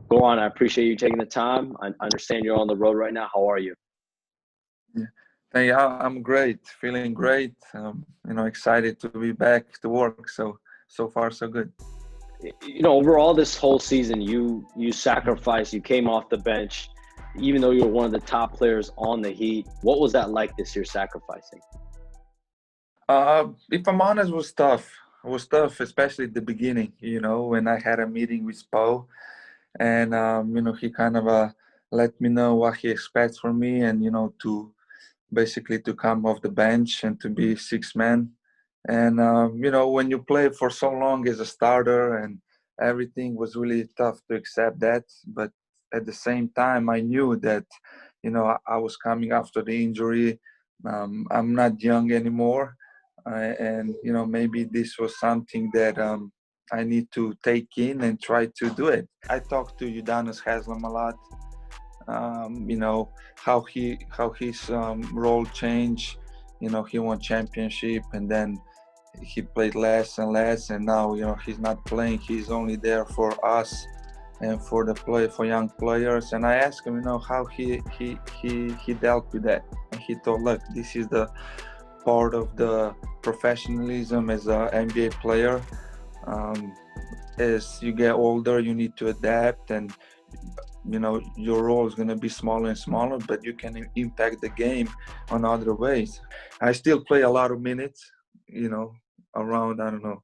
Goran, I appreciate you taking the time. I understand you're on the road right now. How are you? Yeah. I'm great, feeling great. Excited to be back to work. So far so good. Overall this whole season, you sacrificed. You came off the bench, even though you were one of the top players on the Heat. What was that like this year, sacrificing? If I'm honest, it was tough. It was tough, especially at the beginning. When I had a meeting with Spo, and he kind of let me know what he expects from me, and to basically to come off the bench and to be six man. And when you play for so long as a starter, and everything was really tough to accept that. But at the same time, I knew that I was coming after the injury. I'm not young anymore, and maybe this was something that I need to take in and try to do it. I talked to Udonis Haslem a lot. How his role changed. He won championship, and then he played less and less, and now he's not playing. He's only there for us and for for young players. And I asked him, how he dealt with that, and he told, look, this is the part of the professionalism as an NBA player. Um, as you get older, you need to adapt, and your role is going to be smaller and smaller, but you can impact the game on other ways. I still play a lot of minutes, around, I don't know,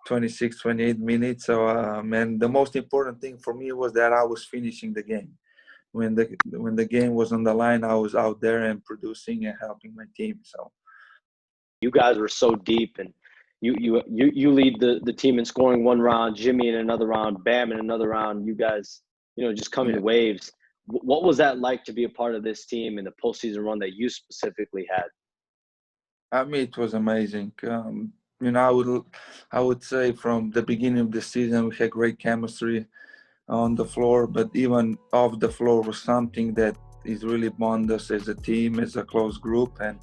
26, 28 minutes. So, and the most important thing for me was that I was finishing the game. When the game was on the line, I was out there and producing and helping my team. So You guys were so deep, and you lead the team in scoring one round, Jimmy in another round, Bam in another round. You guys, just come in waves. What was that like to be a part of this team in the postseason run that you specifically had? I mean, it was amazing. I would say from the beginning of the season we had great chemistry on the floor, but even off the floor was something that is really bond us as a team, as a close group. And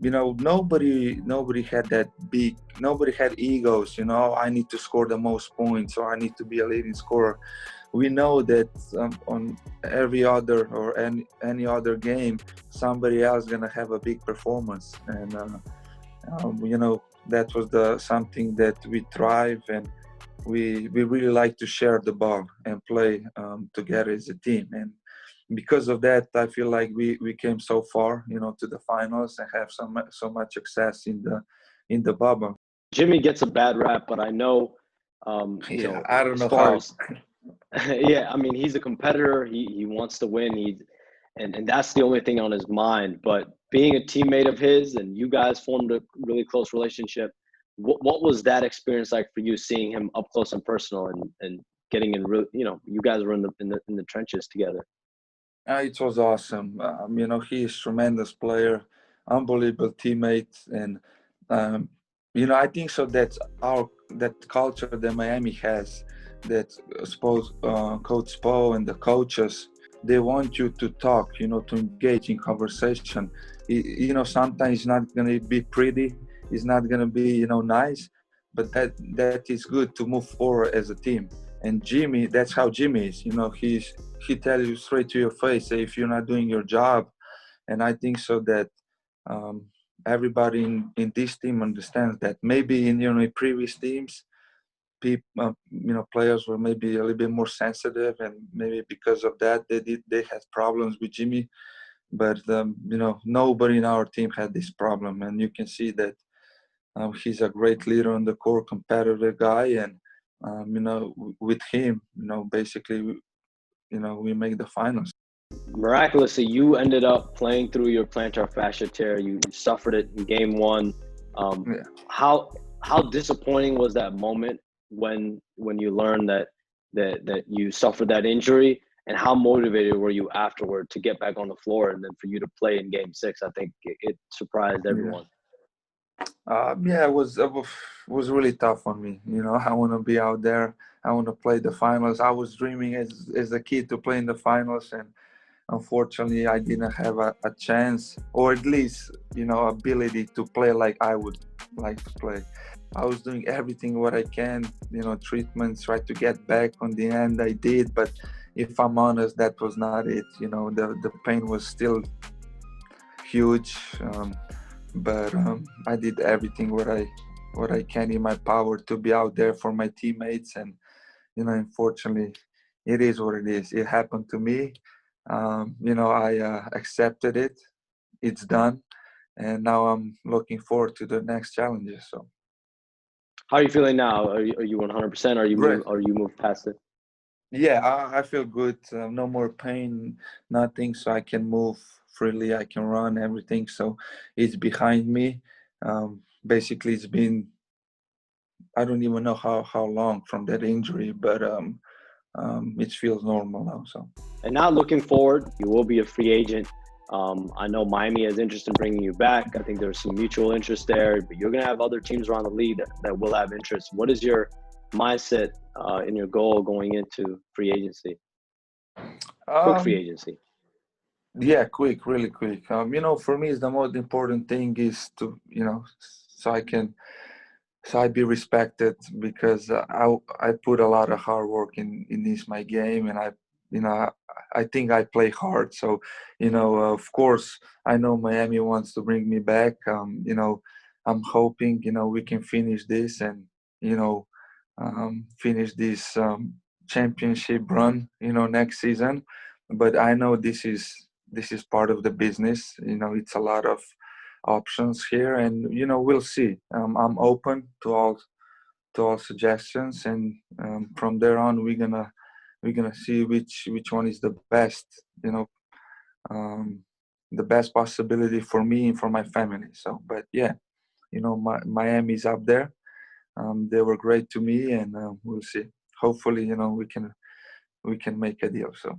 nobody had that big, nobody had egos. I need to score the most points, or I need to be a leading scorer. We know that on every other or any other game, somebody else gonna have a big performance, and that was the something that we thrive, and we really like to share the ball and play together as a team. And because of that, I feel like we came so far, to the finals, and have so much success in the bubble. Jimmy gets a bad rap, but I know, I don't as know far how. as yeah, I mean, he's a competitor. He wants to win. And that's the only thing on his mind. But being a teammate of his, and you guys formed a really close relationship. What was that experience like for you, seeing him up close and personal, and getting in? You guys were in the trenches together. It was awesome. He is tremendous player, unbelievable teammate, and I think so. That's that culture that Miami has. That Coach Spo and the coaches, they want you to talk, to engage in conversation. Sometimes it's not gonna be pretty, it's not gonna be nice, but that is good to move forward as a team. And Jimmy, that's how Jimmy is. He tells you straight to your face if you're not doing your job. And I think so that um, everybody in this team understands that. Maybe in previous teams, people, players were maybe a little bit more sensitive, and maybe because of that they had problems with Jimmy. But nobody in our team had this problem, and you can see that he's a great leader on the court, competitive guy, and with him, basically, we make the finals. Miraculously, you ended up playing through your plantar fascia tear. You suffered it in game one. Yeah. How disappointing was that moment when you learned that you suffered that injury, and how motivated were you afterward to get back on the floor and then for you to play in game six? I think it surprised everyone. It was really tough on me. I want to be out there. I want to play the finals. I was dreaming as a kid to play in the finals, and unfortunately, I didn't have a chance, or at least ability to play like I would like to play. I was doing everything what I can, treatments, try to get back. On the end, I did, but if I'm honest, that was not it. The pain was still huge, but I did everything what I can in my power to be out there for my teammates, and unfortunately, it is what it is. It happened to me. I accepted it. It's done, and now I'm looking forward to the next challenges. So. How are you feeling now? Are you 100%? Great. Are you moved past it? Yeah, I feel good. No more pain, nothing. So I can move freely. I can run everything. So it's behind me. Basically, it's been, I don't even know how long from that injury, but it feels normal now. So. And now looking forward, you will be a free agent. I know Miami has interest in bringing you back. I think there's some mutual interest there, but you're going to have other teams around the league that will have interest. What is your mindset and your goal going into free agency? Quick free Um, agency. yeah, quick, really quick. For me, the most important thing is to, so I be respected, because I put a lot of hard work in this my game, and I think I play hard. So of course I know Miami wants to bring me back. I'm hoping we can finish this, and finish this championship run next season. But I know this is part of the business. It's a lot of options here, and we'll see. I'm open to all suggestions, and from there on we're gonna see which one is the best, um, the best possibility for me and for my family. So, but yeah, Miami's up there. They were great to me, and we'll see. Hopefully, we can make a deal. So.